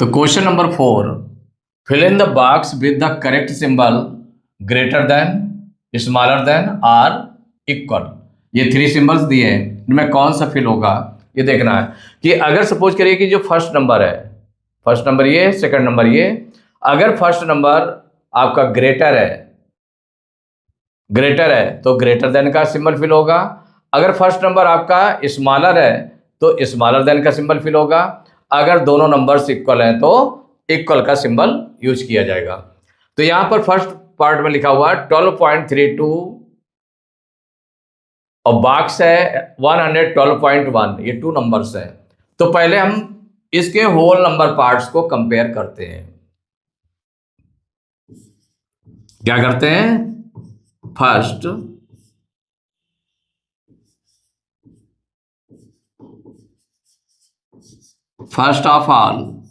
तो question number 4, fill in the box with the correct symbol greater than, smaller than और equal. ये 3 symbols दिए हैं, इनमें कौन सा फिल होगा ये देखना है। कि अगर सपोज करिए कि जो फर्स्ट नंबर है, फर्स्ट नंबर ये, सेकंड नंबर ये, अगर फर्स्ट नंबर आपका ग्रेटर है तो ग्रेटर देन का सिंबल फिल होगा। अगर फर्स्ट नंबर आपका स्मॉलर है तो स्मॉलर देन का सिंबल फिल होगा। अगर दोनों नंबर्स इक्वल हैं तो इक्वल का सिंबल यूज किया जाएगा। तो यहां पर फर्स्ट पार्ट में लिखा हुआ 12.32 और बॉक्स है 112.1, ये 2 नंबर्स है। तो पहले हम इसके होल नंबर पार्ट्स को कंपेयर करते हैं। क्या करते हैं? First of all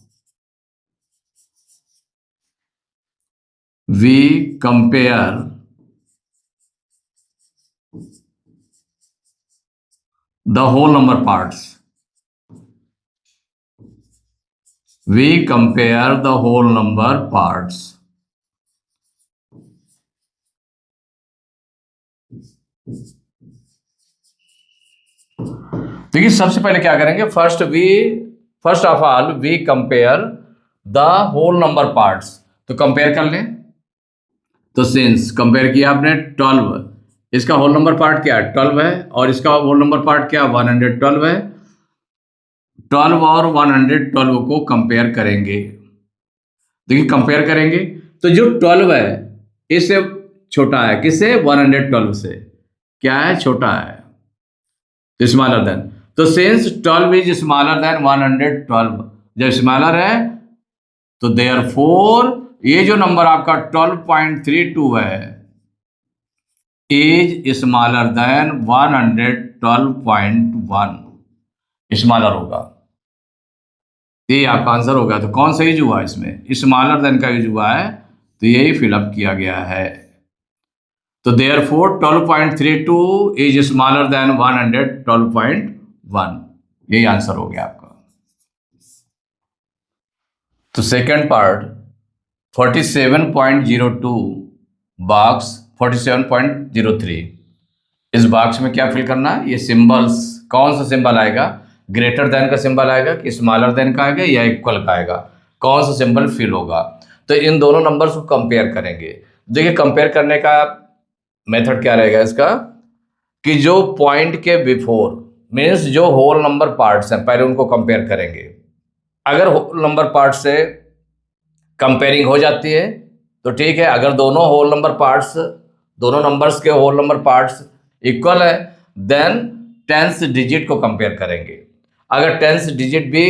we compare the whole number parts. We compare the whole number parts. देखिए सबसे पहले क्या करेंगे, first of all we compare the whole number parts. तो कंपेयर कर लें। तो सिंस कंपेयर किया आपने 12, इसका होल नंबर पार्ट क्या है? 12 है, और इसका होल नंबर पार्ट क्या 112 है। 12 और 112 को कंपेयर करेंगे। देखिए कंपेयर करेंगे तो जो 12 है इससे छोटा है, किससे? 112 से। क्या है? छोटा है, तो स्मॉलर देन। तो सिंस 12 इज स्मॉलर देन 112, जब स्मॉलर है तो देयरफॉर ये जो नंबर आपका 12.32 है इज स्मॉलर देन 112.1, स्मॉलर होगा। ये आपका आंसर होगा। तो कौन सा यूज हुआ इसमें? स्मॉलर देन का यूज हुआ है, तो यही फिलअप किया गया है। तो देयरफॉर 12.32 इज स्मॉलर देन 112.1, यही आंसर हो गया आपका। तो सेकंड पार्ट 47.02 बॉक्स 47.03, इस बॉक्स में क्या फिल करना है? ये सिंबल्स, कौन सा सिंबल आएगा? ग्रेटर देन का सिंबल आएगा कि स्मॉलर देन का आएगा या इक्वल का आएगा? कौन सा सिंबल फिल होगा? तो इन दोनों नंबर्स को कंपेयर करेंगे। देखिए कंपेयर करने का मेथड क्या रहेगा इसका, कि जो पॉइंट के बिफोर मीन्स जो होल नंबर पार्ट्स हैं पहले उनको कंपेयर करेंगे। अगर होल नंबर पार्ट से कंपेयरिंग हो जाती है तो ठीक है। अगर दोनों होल नंबर पार्ट्स, दोनों नंबर्स के होल नंबर पार्ट्स इक्वल है देन 10th डिजिट को कंपेयर करेंगे। अगर 10th डिजिट भी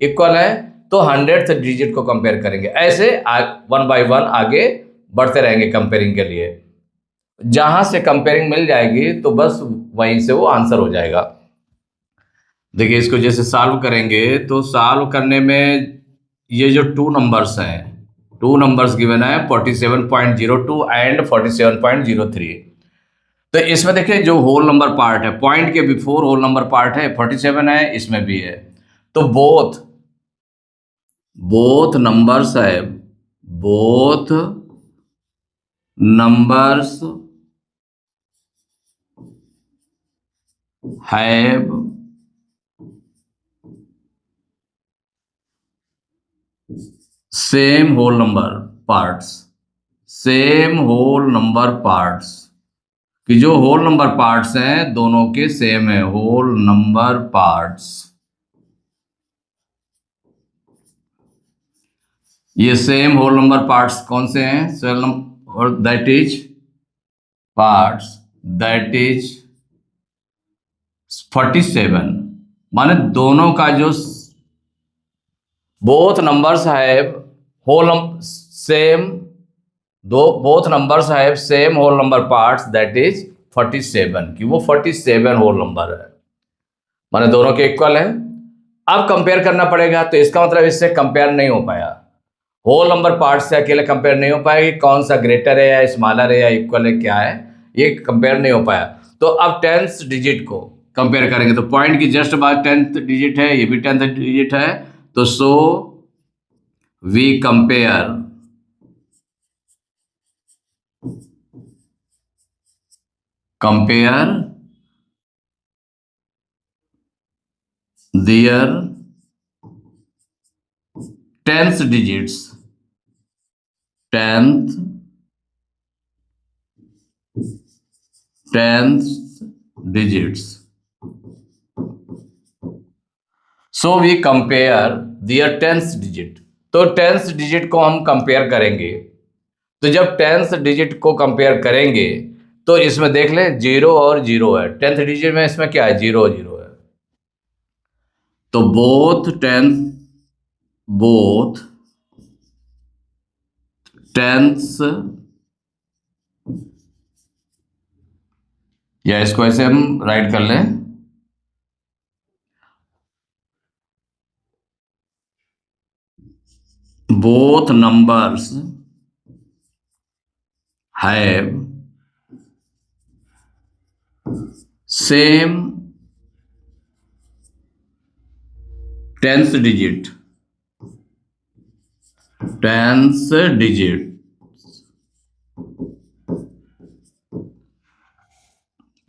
इक्वल है तो 100th डिजिट को कंपेयर करेंगे। ऐसे 1 by 1 आगे बढ़ते रहेंगे कंपेयरिंग के लिए। जहां से कंपेयरिंग मिल जाएगी तो बस वहीं से वो आंसर हो जाएगा। देखिए इसको जैसे सॉल्व करेंगे तो सॉल्व करने में ये जो 2 नंबर्स हैं, 2 नंबर्स गिवन है 47.02 एंड 47.03। तो इसमें देखिए जो होल नंबर पार्ट है, पॉइंट के बिफोर होल नंबर पार्ट है 47 है, इसमें भी है। तो बोथ नंबर्स है, both numbers have same whole number parts, same whole number parts, कि जो होल नंबर पार्ट्स हैं दोनों के सेम है, होल नंबर पार्ट्स। ये सेम होल नंबर पार्ट्स कौन से हैं? सेल और that is parts, that is 47, माने दोनों का जो both numbers have whole same, both numbers have same whole number parts that is 47, कि वो 47 होल नंबर है, माने दोनों के इक्वल है। अब कंपेयर करना पड़ेगा, तो इसका मतलब इससे कंपेयर नहीं हो पाया, होल नंबर पार्ट से अकेले कंपेयर नहीं हो पाएगी। कौन सा ग्रेटर है या स्मॉलर है या इक्वल है, क्या है, ये कंपेयर नहीं हो पाया। तो अब 10th डिजिट को कंपेयर करेंगे। तो पॉइंट की जस्ट बाद 10th डिजिट है, ये भी 10th डिजिट है। तो so we compare their tenth tenth tenth digits. So we compare their tenth digit. तो टेंथ डिजिट को हम कंपेयर करेंगे। तो जब टेंथ डिजिट को कंपेयर करेंगे तो इसमें देख लें जीरो और जीरो है। टेंथ डिजिट में इसमें क्या है, जीरो जीरो है। तो बोथ टेंथ्स, या इसको ऐसे हम राइट कर लें, both numbers have same tenth digit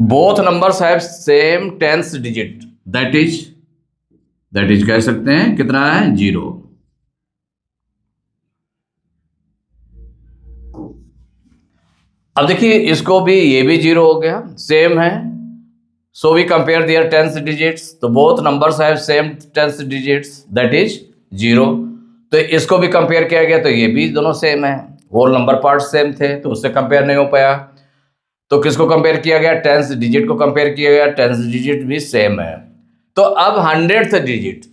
both numbers have same tenth digit, that is कह सकते हैं कितना है, जीरो। अब देखिए इसको भी, ये भी जीरो हो गया, सेम है। So we compare their tenth digits. तो both numbers have same tenth digits, that is zero. तो इसको भी कंपेयर किया गया तो ये भी दोनों सेम है, होल नंबर पार्ट सेम थे तो उससे कंपेयर नहीं हो पाया। तो किसको कंपेयर किया गया, टेंथ डिजिट को कंपेयर किया गया, टेंथ डिजिट भी सेम है। तो अब हंड्रेड्थ डिजिट,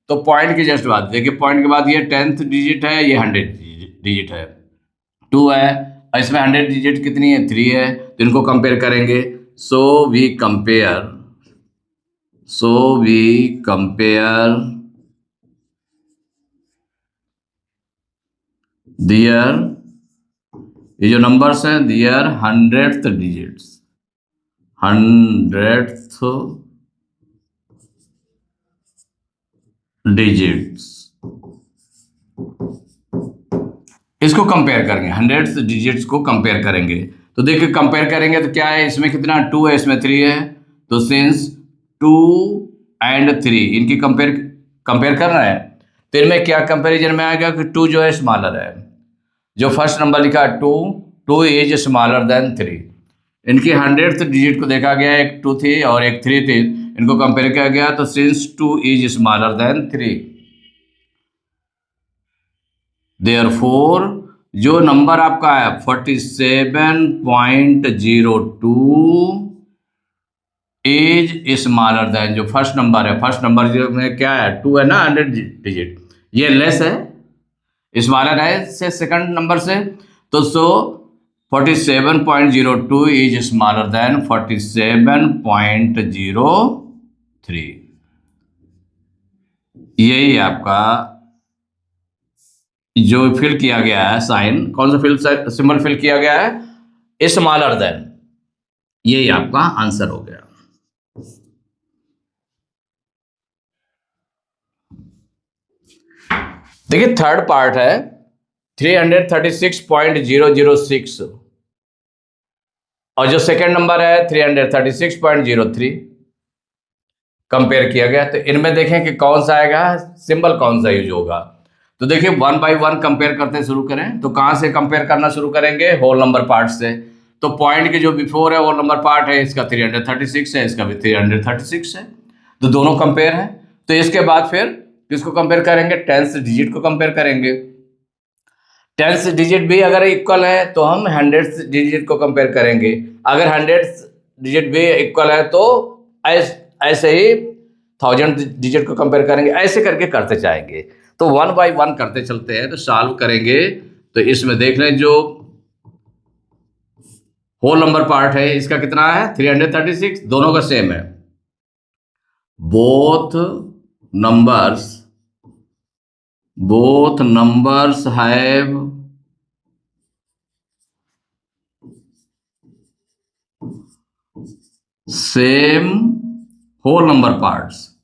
तो पॉइंट की जस्ट बात देखिए, पॉइंट के बाद ये टेंथ डिजिट है, ये हंड्रेड डिजिट है, टू है, और इसमें हंड्रेड डिजिट कितनी है, थ्री है। तो इनको कंपेयर करेंगे। सो वी कंपेयर दियर, ये जो नंबर्स हैं, दियर हंड्रेड्थ डिजिट्स, इसको कंपेयर करेंगे, हंड्रेड्थ डिजिट्स को कंपेयर करेंगे। तो देखिए कंपेयर करेंगे तो क्या है, इसमें कितना, टू है, इसमें थ्री है। तो सिंस टू एंड थ्री इनकी कंपेयर करना है, तो इनमें क्या कंपेरिजन में आएगा कि टू जो है स्मॉलर है। जो फर्स्ट नंबर लिखा है two is smaller than three. इनकी हंड्रेड्थ डिजिट को देखा गया, एक टू थी और एक थ्री थी, इनको कंपेयर किया गया। तो since two is smaller than three, therefore जो नंबर आपका है 47.02 इज स्मॉलर देन, जो फर्स्ट नंबर है, फर्स्ट नंबर में क्या है, टू है ना, हंड्रेड डिजिट, ये लेस है, स्मॉलर है से सेकंड नंबर से। तो सो 47.02 इज स्मॉलर देन 47.03। यही आपका जो फिल किया गया है साइन, कौन सा सिंबल फिल किया गया है, स्मॉलर देन, यही आपका आंसर हो गया। देखिए थर्ड पार्ट है 336.006 और जो सेकंड नंबर है 336.03 कंपेयर किया गया। तो इनमें देखें कि कौन सा आएगा, सिंबल कौन सा यूज होगा। तो देखिए वन बाय वन कंपेयर करते शुरू करें, तो कहां से कंपेयर करना शुरू करेंगे, होल नंबर पार्ट से। तो पॉइंट के जो बिफोर है होल नंबर पार्ट है, इसका 336 है, इसका भी 336 है, तो दोनों कंपेयर है। तो इसके बाद फिर किसको कंपेयर करेंगे, टेंथ डिजिट को कंपेयर करेंगे। टेंथ डिजिट भी अगर इक्वल है तो हम हंड्रेड्थ डिजिट को कंपेयर करेंगे। अगर हंड्रेड्थ डिजिट भी इक्वल है तो ऐसे ही थाउजेंड डिजिट को कंपेयर करेंगे, ऐसे करके करते जाएंगे। तो वन बाय वन करते चलते हैं, तो सॉल्व करेंगे। तो इसमें देख लें जो होल नंबर पार्ट है इसका कितना है, 336, दोनों का सेम है। Both numbers have same whole number parts,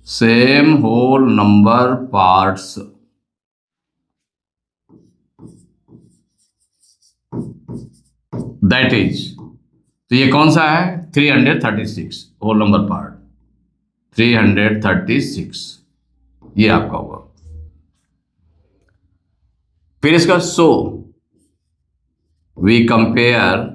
same whole number parts, that is, तो ये कौन सा है 336 होल नंबर पार्ट, 336 ये आपका होगा। फिर इसका so we compare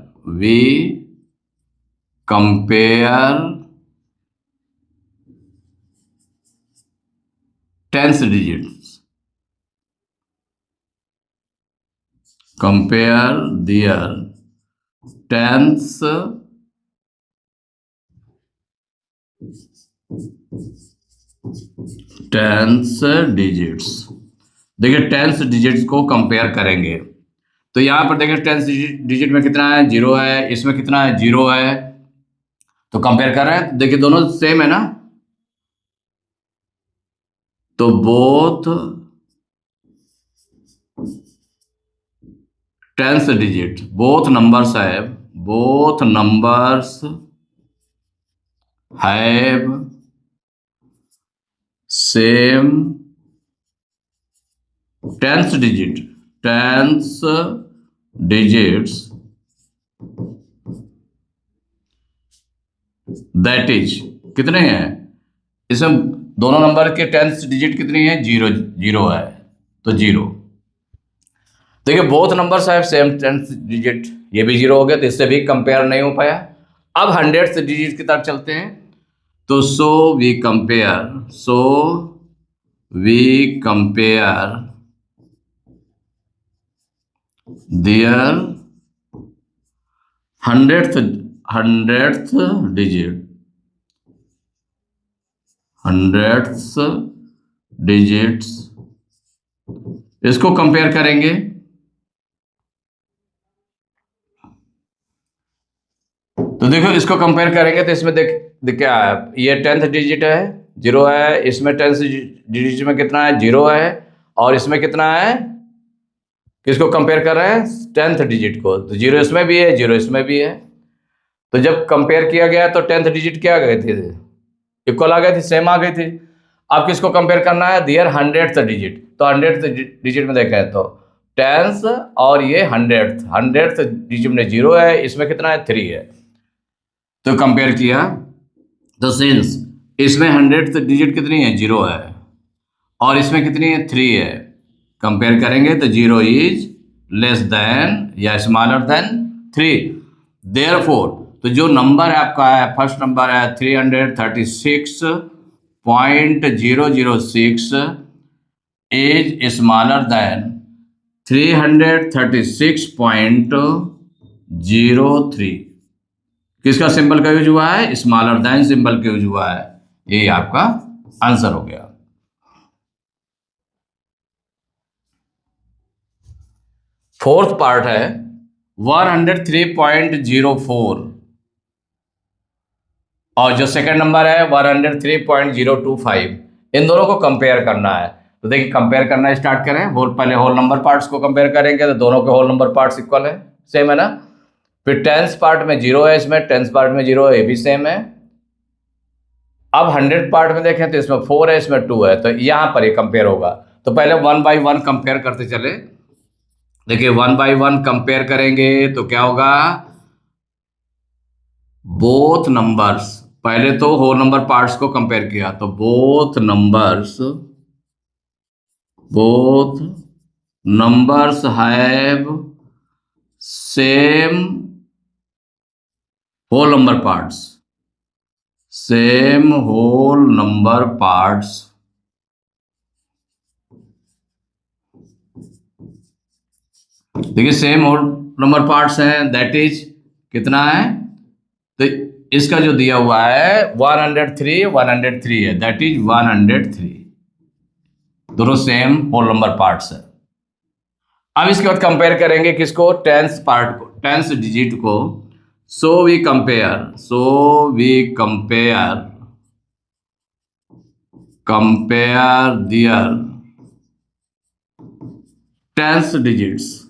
tens digits, compare their tens digits. देखिए टेंस डिजिट्स को कंपेयर करेंगे तो यहां पर देखिए टेंस डिजिट में कितना है 0 है, इसमें कितना है 0 है, तो कंपेयर कर रहे हैं, देखिए दोनों सेम है ना, तो both tens digit, both numbers have same tens digits that is, कितने हैं इसमें दोनों नंबर के टेंस डिजिट कितनी है 0 है, तो 0। देखिए both numbers have same tens digit, ये भी 0 हो गया, तो इससे भी कंपेयर नहीं हो पाया। अब हंड्रेड्स डिजिट की तरफ चलते हैं, तो so we compare their hundredth digits, इसको कंपेयर करेंगे, तो देखो इसको कंपेयर करेंगे तो इसमें देख क्या है, ये टेंथ डिजिट है 0 है, इसमें टेंथ डिजिट में कितना है 0 है, और इसमें कितना है, किसको कंपेयर कर रहे हैं टेंथ डिजिट को, तो 0 इसमें भी है 0 इसमें भी है, तो जब कंपेयर किया गया तो टेंथ डिजिट क्या आ गए थे, इक्वल आ गए थे, सेम आ गई थी। अब किसको कंपेयर करना है दियर हंड्रेड्थ डिजिट, तो हंड्रेड्थ डिजिट में देखें तो टेंस और ये हंड्रेड्थ डिजिट में 0 है, इसमें कितना है 3 है, तो कंपेयर किया तो सिंस इसमें हंड्रेड्थ डिजिट कितनी है 0 है और इसमें कितनी है 3 है, कंपेयर करेंगे तो 0 इज लेस देन या स्मॉलर देन 3, देयरफॉर तो जो नंबर है आपका है फर्स्ट नंबर है 336.006 इज स्मॉलर देन 336.03, किसका सिंबल का यूज हुआ है स्मॉलर देन सिंबल का यूज हुआ है, ये आपका आंसर हो गया। फोर्थ पार्ट है 103.04 और जो सेकंड नंबर है 103.025, इन दोनों को कंपेयर करना है, तो देखिए कंपेयर करना स्टार्ट करें, पहले होल नंबर पार्ट्स को कंपेयर करेंगे तो दोनों के होल नंबर पार्ट्स इक्वल है, सेम है ना, फिर टेंस पार्ट में 0 है, इसमें टेंस पार्ट में 0 है, ये भी सेम है। अब 100 पार्ट में देखें तो इसमें 4 है, इसमें 2 है, तो यहां पर ये कंपेयर होगा, तो पहले 1 बाई 1 कंपेयर करते चले, देखिए 1 बाई 1 कंपेयर करेंगे तो क्या होगा, बोथ नंबर्स, पहले तो होल नंबर पार्ट्स को कंपेयर किया तो both numbers have same whole number parts, देखिए सेम होल नंबर पार्ट्स हैं, दैट इज कितना है, तो इसका जो दिया हुआ है 103 है, दैट इज 103, दोनों सेम होल नंबर पार्ट्स है। अब इसके बाद कंपेयर करेंगे किसको, टेंस पार्ट को, टेंस डिजिट को, so we compare their tens digits,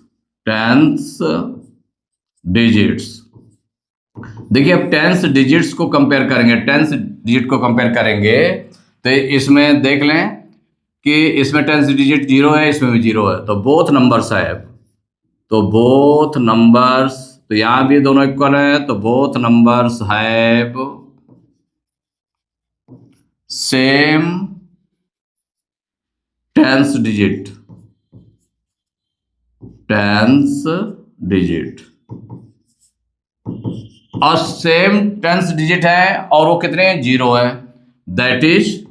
देखिए अब टेंस डिजिट्स को कंपेयर करेंगे, टेंस डिजिट को कंपेयर करेंगे तो इसमें देख लें कि इसमें 10th डिजिट 0 है, इसमें भी 0 है, तो बोथ नंबर्स है। तो बोथ नंबर्स, तो यहां भी दोनों इक्वल है, तो both numbers have same 10th digit और सेम 10th डिजिट है, और वो कितने 0 है, दैट इज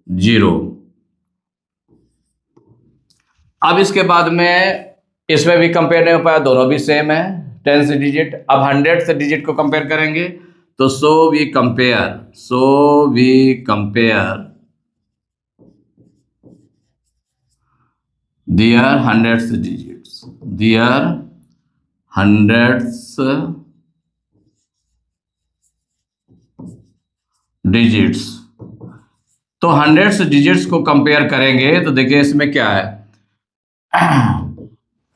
0। अब इसके बाद में इसमें भी कंपेयर नहीं हो पाया, दोनों भी सेम है 10th डिजिट। अब 100th डिजिट को कंपेयर करेंगे, तो so we compare their 100th digits. तो 100th डिजिट्स को कंपेयर करेंगे, तो देखिए इसमें क्या है।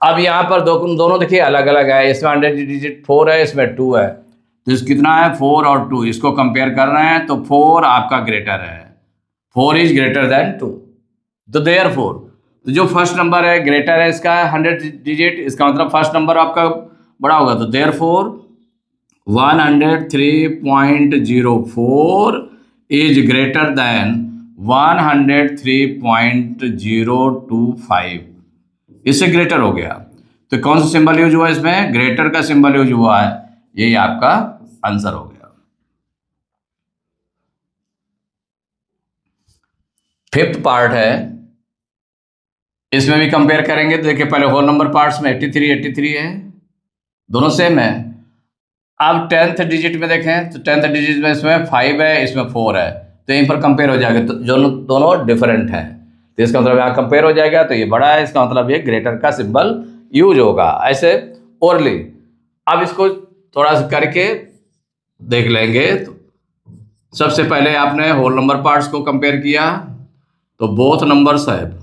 अब यहाँ पर दोनों देखिए अलग अलग है, इसमें 100 डिजिट 4 है, इसमें 2 है, तो इस कितना है 4 और 2, इसको कंपेयर कर रहे हैं, तो 4 आपका ग्रेटर है, 4 इज ग्रेटर देन 2, तो देयरफॉर तो जो फर्स्ट नंबर है ग्रेटर है इसका 100 डिजिट, इसका मतलब फर्स्ट नंबर आपका बड़ा होगा, तो देयरफॉर 103.04 इज ग्रेटर देन 103.025, इससे ग्रेटर हो गया। तो कौन सा सिंबल यूज हुआ इसमें, ग्रेटर का सिंबल यूज हुआ है, यही आपका आंसर हो गया। फिफ्थ पार्ट है, इसमें भी कंपेयर करेंगे, तो देखिए पहले होल नंबर पार्ट्स में 83 है, दोनों सेम है। अब 10th डिजिट में देखें, तो 10th डिजिट में इसमें 5 है, इसमें 4 है, तो यहीं पर कंपेयर हो जाएगा, तो दोनों डिफरेंट है, तो इसका मतलब यहाँ कंपेयर हो जाएगा, तो ये बड़ा है, इसका मतलब ये ग्रेटर का सिंबल यूज होगा, ऐसे ओरली। अब इसको थोड़ा सा करके देख लेंगे, तो सबसे पहले आपने होल नंबर पार्ट्स को कंपेयर किया, तो बोथ नंबर्स है,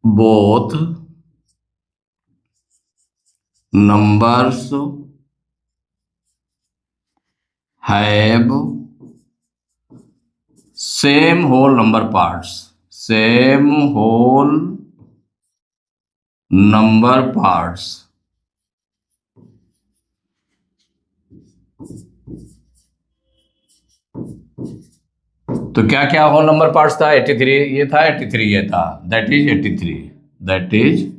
both numbers have same whole number parts, same whole number parts. तो क्या क्या होल नंबर पार्ट्स था, 83 ये था, 83 ये था, दैट इज 83, दैट इज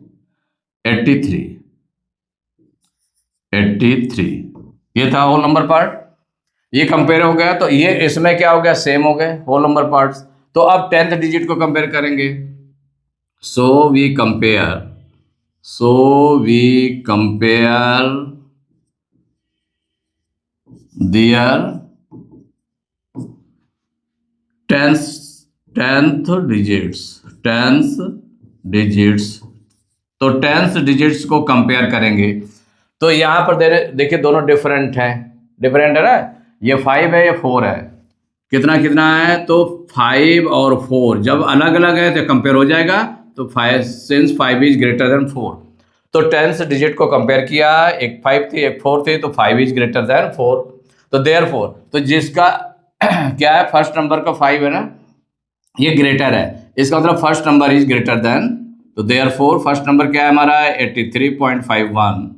83 ये था होल नंबर पार्ट, ये कंपेयर हो गया, तो ये इसमें क्या हो गया, सेम हो गए होल नंबर पार्ट्स। तो अब 10th डिजिट को कंपेयर करेंगे, so we compare their 10th digits, तो 10th डिजिट्स को कंपेयर करेंगे, तो यहां पर देखिए दोनों डिफरेंट है ना, ये 5 है, ये 4 है, कितना कितना है, तो 5 और 4 जब अलग अलग है तो कंपेयर हो जाएगा, तो 5 सिंस 5 इज ग्रेटर देन 4, तो 10th डिजिट को कंपेयर किया, एक 5 थी एक 4 थी, तो 5 इज ग्रेटर देन 4, तो देयरफॉर तो जिसका क्या है, फर्स्ट नंबर का 5 है ना, ये ग्रेटर है, इसका मतलब first number is greater than, तो देयरफॉर फर्स्ट नंबर क्या है हमारा 83.51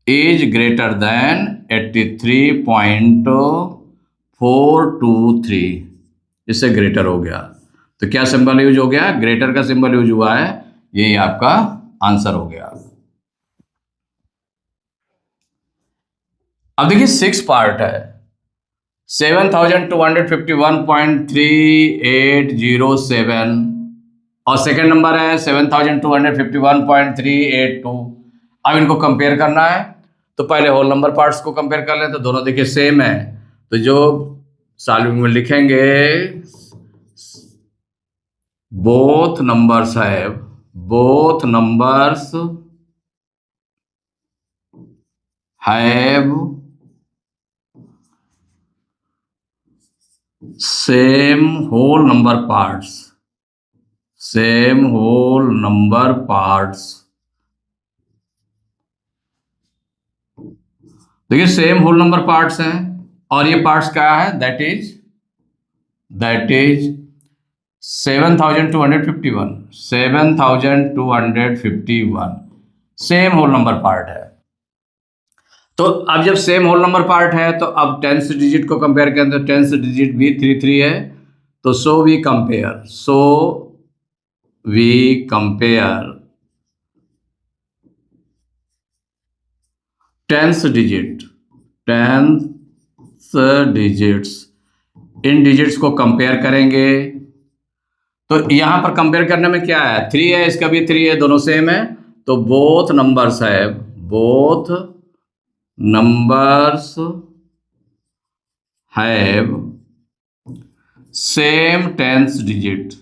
इज ग्रेटर देन 83.423, इससे ग्रेटर हो गया, तो क्या सिंबल यूज हो गया, ग्रेटर का सिंबल यूज हुआ है, यही आपका आंसर हो गया। अब देखिए 6 पार्ट है, 7251.3807 और सेकेंड नंबर है 7251.382। अब इनको कंपेयर करना है, तो पहले होल नंबर पार्ट्स को कंपेयर कर लें, तो दोनों देखिए सेम है, तो जो सॉल्विंग में लिखेंगे, both numbers have same whole number parts, देखिए सेम होल नंबर पार्ट्स हैं, और ये पार्ट्स क्या है, that is 7251, 7251 same whole number part है। तो अब जब सेम होल नंबर पार्ट है तो अब टेंथ डिजिट को कंपेयर करें तो टेंथ डिजिट भी 33 है। तो so we compare tenth digits, इन डिजिट्स को कंपेयर करेंगे। तो यहां पर कंपेयर करने में क्या है, 3 है, इसका भी 3 है, दोनों सेम है। तो both numbers have same tenth digits,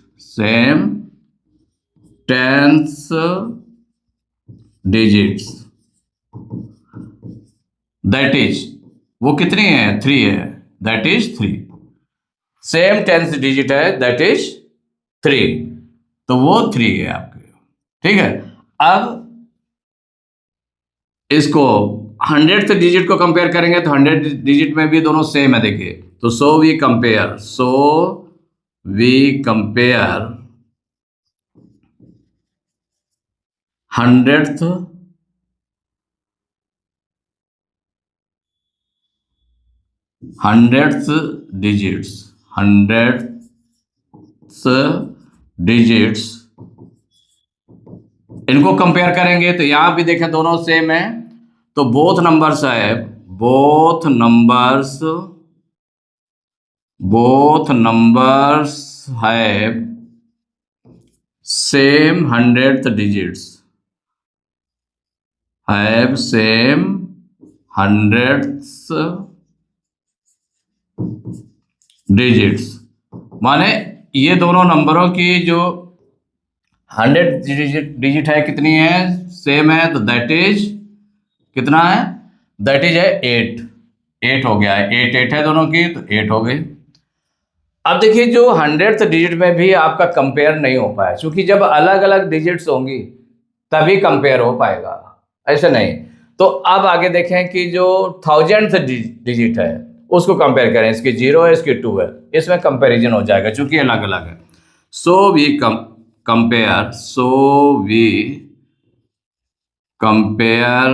that is, वो कितनी है, 3 है, that is 3। Same tenth digit है, दैट इज 3, तो वो 3 है आपके। ठीक है, अब इसको 100th डिजिट को कंपेयर करेंगे तो 100 डिजिट में भी दोनों सेम है, देखिए। तो so we compare 100th digits, इनको कंपेयर करेंगे तो यहां भी देखें दोनों सेम है। तो both numbers have same 100th digits, माने ये दोनों नंबरों की जो 100 डिजिट है कितनी है, सेम है। तो दैट इज कितना है, दैट इज है 8 हो गया है, 8 है दोनों की, तो 8 हो गई। अब देखिए जो 100th डिजिट में भी आपका कंपेयर नहीं हो पाया, क्योंकि जब अलग अलग डिजिट्स होंगी तभी कंपेयर हो पाएगा, ऐसे नहीं। तो अब आगे देखें कि जो 1000th डिजिट है उसको कंपेयर करें, इसकी 0 है, इसकी 2 है, इसमें कंपैरिजन हो जाएगा क्योंकि अलग अलग है। So we compare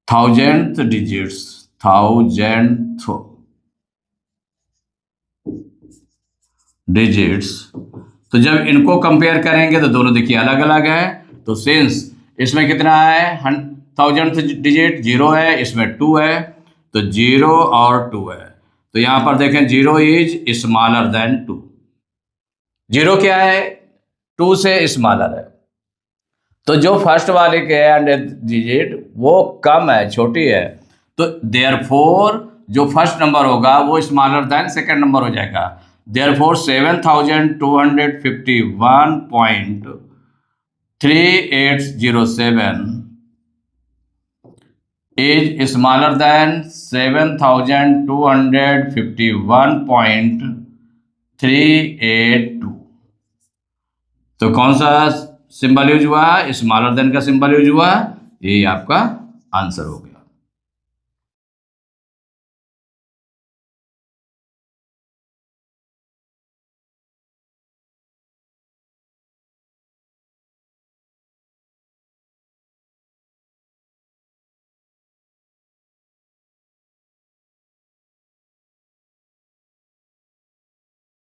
1000th digits. तो जब इनको कंपेयर करेंगे तो दोनों देखिए अलग अलग है। तो सिंस इसमें कितना है, 1000th डिजिट 0 है, इसमें 2 है, तो 0 और 2 है। तो यहां पर देखें 0 इज स्मॉलर देन 2, 0 क्या है, 2 से स्मॉलर है। तो जो फर्स्ट वाले के 100th डिजिट वो कम है, छोटी है, तो देयरफॉर जो फर्स्ट नंबर होगा वो स्मॉलर देन सेकंड नंबर हो जाएगा। Therefore 7251.3807 is smaller than 7251.382। तो कौन सा सिंबल यूज हुआ, स्मॉलर देन का सिंबल यूज हुआ, यही आपका आंसर हो गया।